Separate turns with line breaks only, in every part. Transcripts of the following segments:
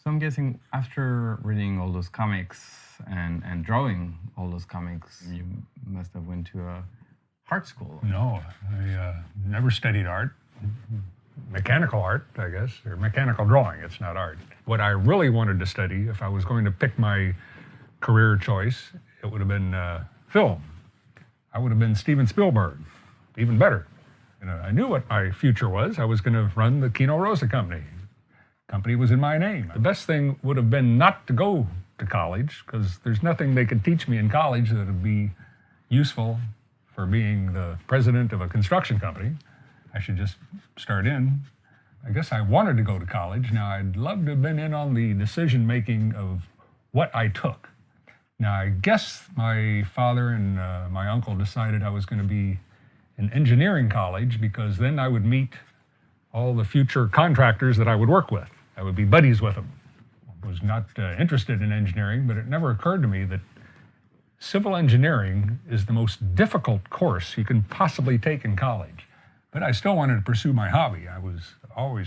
So I'm guessing after reading all those comics and drawing all those comics, you must have went to a art school.
No, I never studied art. Mechanical art, I guess, or mechanical drawing. It's not art. What I really wanted to study, if I was going to pick my career choice, it would have been film. I would have been Steven Spielberg, even better. I knew what my future was. I was going to run the Kino Rosa company. Company was in my name. The best thing would have been not to go to college, because there's nothing they could teach me in college that would be useful for being the president of a construction company. I should just start in. I guess I wanted to go to college. Now, I'd love to have been in on the decision-making of what I took. Now, I guess my father and my uncle decided I was going to be in engineering college, because then I would meet all the future contractors that I would work with. I would be buddies with them. I was not interested in engineering, but it never occurred to me that civil engineering is the most difficult course you can possibly take in college. But I still wanted to pursue my hobby.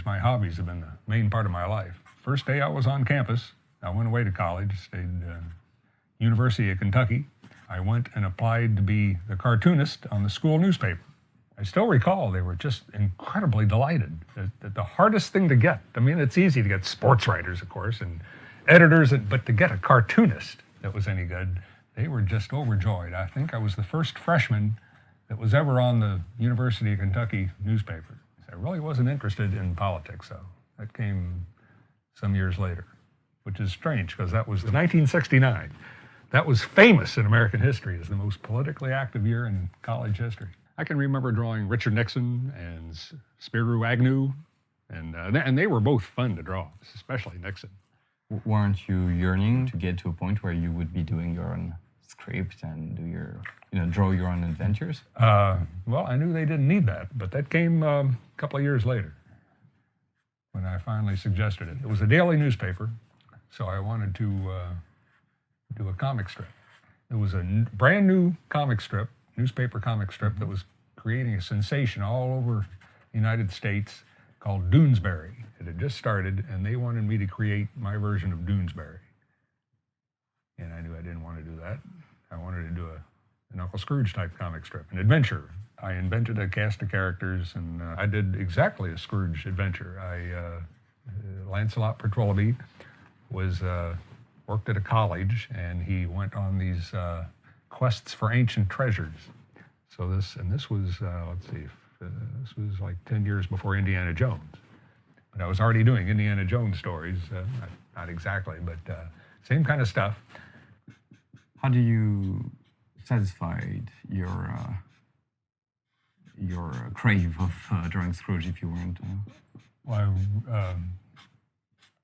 My hobbies have been the main part of my life. First day I was on campus, I went away to college, stayed University of Kentucky. I went and applied to be the cartoonist on the school newspaper. I still recall they were just incredibly delighted. That the hardest thing to get, I mean, it's easy to get sports writers, of course, and editors, but to get a cartoonist that was any good, they were just overjoyed. I think I was the first freshman that was ever on the University of Kentucky newspaper. I really wasn't interested in politics, though. That came some years later, which is strange, because that was 1969. That was famous in American history as the most politically active year in college history. I can remember drawing Richard Nixon and Spiro Agnew, and they were both fun to draw, especially Nixon.
Weren't you yearning to get to a point where you would be doing your own script and do your, draw your own adventures?
Well, I knew they didn't need that, but that came a couple of years later when I finally suggested it. It was a daily newspaper, so I wanted to do a comic strip. It was a brand new newspaper comic strip that was creating a sensation all over the United States called Doonesbury. It had just started, and they wanted me to create my version of Doonesbury. And I knew I didn't want to do that. I wanted to do an Uncle Scrooge type comic strip, an adventure. I invented a cast of characters, and I did exactly a Scrooge adventure. Lancelot Petrolaby worked at a college, and he went on these quests for ancient treasures. So this was, this was like 10 years before Indiana Jones. But I was already doing Indiana Jones stories, not exactly, but same kind of stuff.
How do you satisfy your crave of drawing Scrooge if you weren't?
Well, I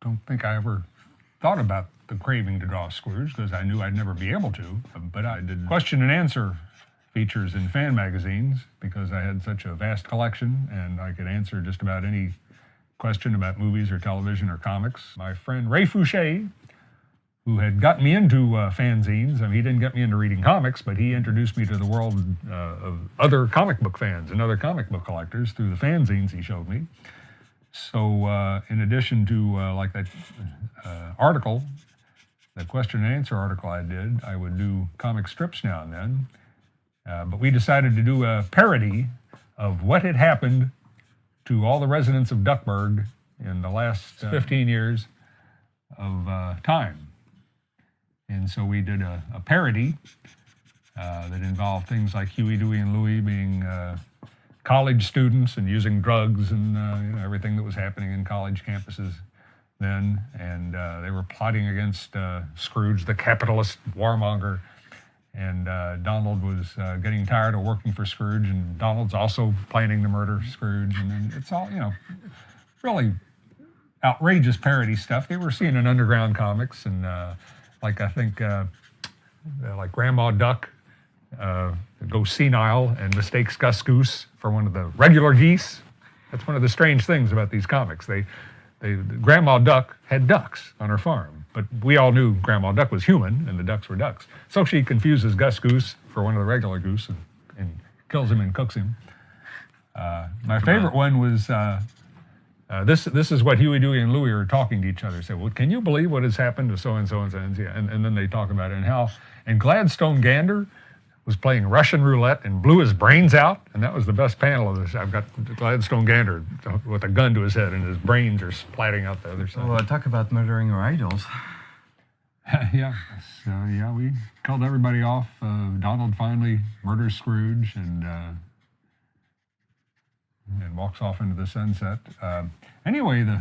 don't think I ever thought about the craving to draw Scrooge, because I knew I'd never be able to. But I did question and answer features in fan magazines, because I had such a vast collection and I could answer just about any question about movies or television or comics. My friend Ray Fouché, who had gotten me into fanzines, he didn't get me into reading comics, but he introduced me to the world of other comic book fans and other comic book collectors through the fanzines he showed me. So in addition to like that article, the question and answer article I would do comic strips now and then. But we decided to do a parody of what had happened to all the residents of Duckburg in the last 15 years of time. And so we did a parody that involved things like Huey, Dewey, and Louie being college students and using drugs and everything that was happening in college campuses then. And they were plotting against Scrooge, the capitalist warmonger. And Donald was getting tired of working for Scrooge, and Donald's also planning to murder Scrooge. And then it's all, really outrageous parody stuff. They were seeing in underground comics, and like Grandma Duck goes senile and mistakes Gus Goose for one of the regular geese. That's one of the strange things about these comics. Grandma Duck had ducks on her farm, but we all knew Grandma Duck was human and the ducks were ducks. So she confuses Gus Goose for one of the regular goose and kills him and cooks him. My favorite one was This is what Huey, Dewey, and Louie are talking to each other. Say, well, can you believe what has happened to so and so and so? And then they talk about it and how. And Gladstone Gander was playing Russian roulette and blew his brains out, and that was the best panel of this. I've got Gladstone Gander with a gun to his head, and his brains are splatting out the other side.
Well, talk about murdering your idols.
Yeah, so yeah, we killed everybody off. Donald finally murders Scrooge and walks off into the sunset. Anyway, the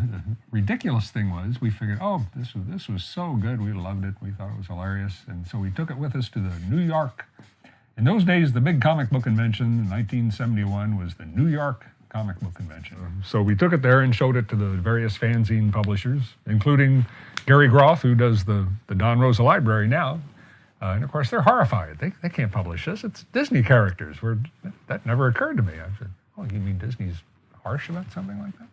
ridiculous thing was we figured, oh, this was so good. We loved it. We thought it was hilarious. And so we took it with us to the New York. In those days, the big comic book convention in 1971 was the New York Comic Book Convention. So we took it there and showed it to the various fanzine publishers, including Gary Groth, who does the Don Rosa Library now. And of course, they're horrified. They can't publish this. It's Disney characters. That never occurred to me. I said, oh, you mean Disney's harsh about something like that?